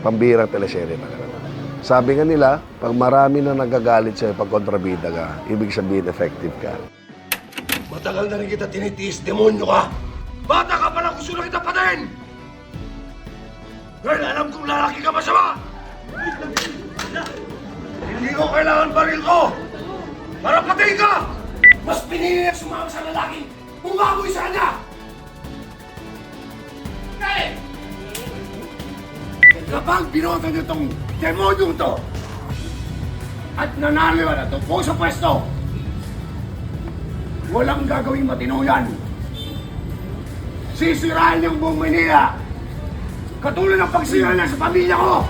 Pambirang teleserye talaga. Sabi nga nila, pag marami na nagagalit sa'yo pag kontrabida ka, ibig sabihin effective ka. Matagal na rin kita tinitiis, demonyo ka! Bata ka pa lang, gusto na kita patayin! Dahil alam kong lalaki ka masama! Hindi ko kailangan baril ko! Para patayin ka! Mas pinili na sumama sa lalaki kung baboy sa kanya! Kaya! Kapag binota niyo tong demonyong to at nanalo na to po sa pwesto, walang gagawing matino yan. Sisirain niyang buong Manila. Katulad ng pagsira niya sa pamilya ko.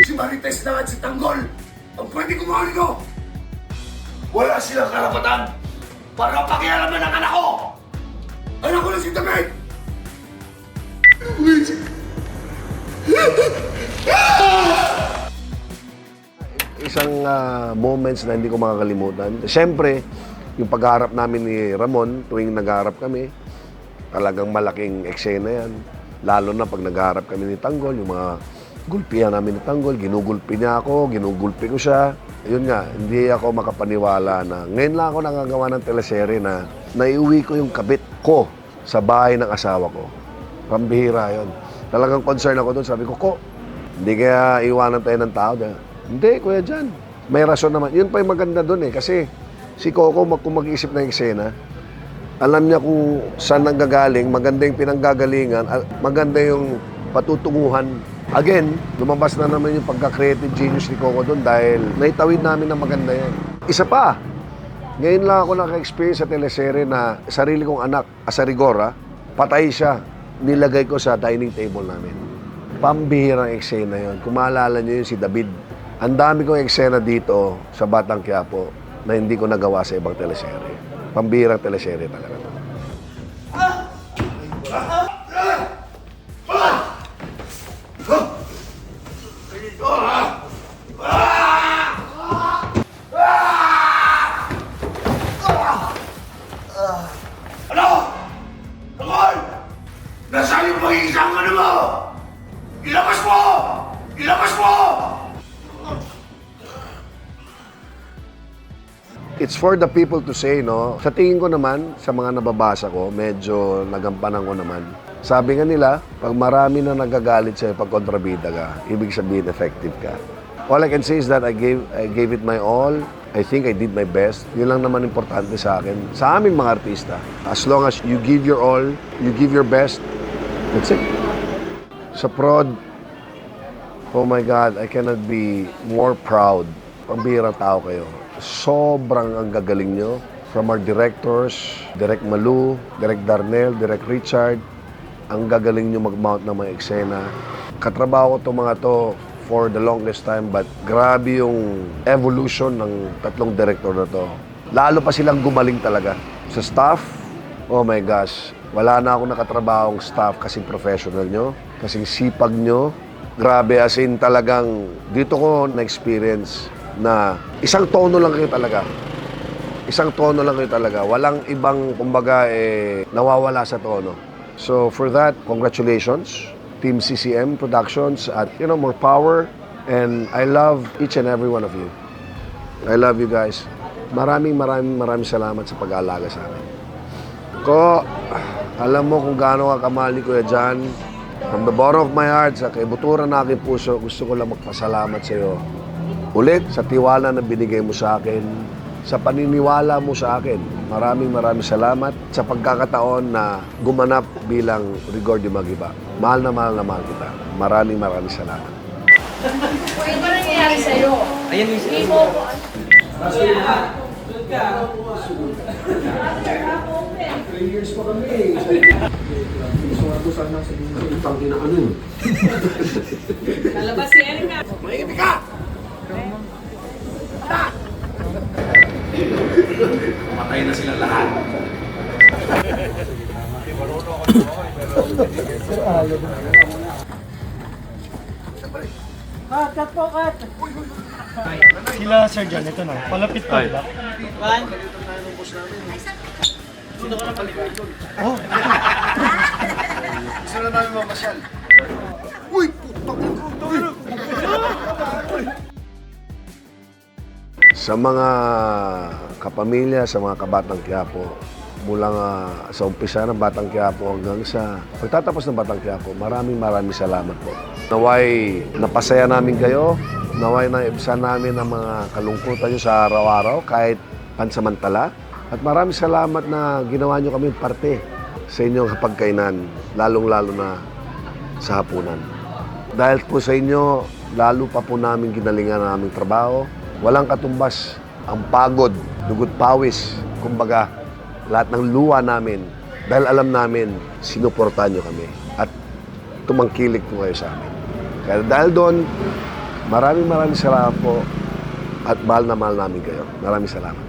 Si Marites na at si Tanggol ang pwede kumahal ko. Wala silang karapatan para pakialaman ang anak ko! Anak ko na si David! Isang moments na hindi ko makakalimutan. Siyempre, yung pagharap namin ni Ramon, tuwing nagharap kami, talagang malaking eksena yan. Lalo na pag nagharap kami ni Tanggol, yung mga gulpihan namin ni Tanggol, ginugulpi niya ako, ginugulpi ko siya. Yun nga, hindi ako makapaniwala na ngayon lang ako nakagawa ng teleserye na naiuwi ko yung kabit ko sa bahay ng asawa ko. Pambihira yun. Talagang concern ako doon. Sabi ko, hindi kaya iwanan tayo ng tao. Hindi, Kuya Jan. May rason naman. Yun pa yung maganda doon eh. Kasi si Coco, kung mag-iisip ng eksena, alam niya kung saan nanggagaling, maganda yung pinanggagalingan, maganda yung patutunguhan. Again, lumabas na naman yung pagka-creative genius ni Coco doon dahil naitawid namin na maganda yan. Isa pa, ngayon lang ako naka-experience sa teleserye na sarili kong anak, Asarigora, patay siya. Nilagay ko sa dining table namin. Pambihirang eksena yon. Kung maalala niyo yun si David. Ang dami kong eksena dito sa Batang Quiapo na hindi ko nagawa sa ibang teleserye. Pambihirang teleserye talaga. Nasaan yung pag-iisang ano mo? Ilabas mo! Ilabas mo! It's for the people to say, no? Sa tingin ko naman, sa mga nababasa ko, medyo nagampanan ko naman. Sabi nga nila, pag marami na nagagalit sa'yo pag kontrabida ka, ibig sabihin effective ka. All I can say is that I gave it my all. I think I did my best. Yun lang naman importante sa akin. Sa aming mga artista, as long as you give your all, you give your best, that's it. Sa prod, oh my God, I cannot be more proud. Pambihirang tao kayo. Sobrang ang gagaling nyo. From our directors, Direk Malu, Direk Darnel, Direk Richard, ang gagaling nyo mag-mount ng mga eksena. Katrabaho ko itong mga to for the longest time, but grabe yung evolution ng tatlong director na to. Lalo pa silang gumaling talaga. Sa staff, oh my gosh, wala na akong nakatrabahong staff kasing professional nyo, kasing sipag nyo. Grabe, as in talagang dito ko na-experience na isang tono lang kayo talaga. Isang tono lang kayo talaga. Walang ibang, kumbaga, nawawala sa tono. So for that, congratulations. Team CCM Productions at, more power. And I love each and every one of you. I love you guys. Maraming salamat sa pag-aalaga sa amin. Ko, alam mo kung gaano ka kamali, Kuya Jan. From the bottom of my heart, sa kaibuturan na aking puso, gusto ko lang magpasalamat sa iyo. Ulit, sa tiwala na binigay mo sa akin, sa paniniwala mo sa akin. Maraming salamat sa pagkakataon na gumanap bilang Rigor de Magiba. Mahal na mahal kita. Maraming salamat. Ano ba nangyayari sa'yo? Ayan, Miss. Hindi mo ko. Good ka. 3 years pa kami. Gusto nga po sana sa mga itang kinakanin. Lalabas si Erika. Maingit ka! Patay na sila lahat. Cut po, cut. Sila Sir John, ito na. Palapit pa, diba? One. Gusto na namin mamasyal. Uy! Sa mga kapamilya, sa mga kabatang Quiapo, mula nga sa umpisa ng Batang Quiapo hanggang sa pagtatapos ng Batang Quiapo, maraming salamat po. Naway napasaya namin kayo, naway naibsan namin ang mga kalungkutan nyo sa araw-araw kahit pansamantala. At maraming salamat na ginawa nyo kami parte sa inyong kapagkainan, lalong-lalo na sa hapunan. Dahil po sa inyo, lalo pa po namin ginalingan ang aming trabaho. Walang katumbas ang pagod, dugot pawis, kumbaga lahat ng luha namin dahil alam namin sinuportahan nyo kami at tumangkilik po kayo sa amin. Kaya dahil doon, maraming salamat po at mahal na mahal namin kayo. Maraming salamat.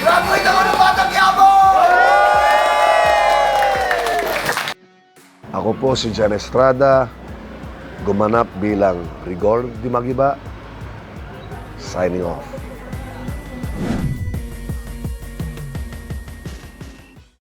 Graduate ako ng Batang Quiapo! Ako po si Jan Estrada, gumanap bilang Rigor Di Magiba, signing off.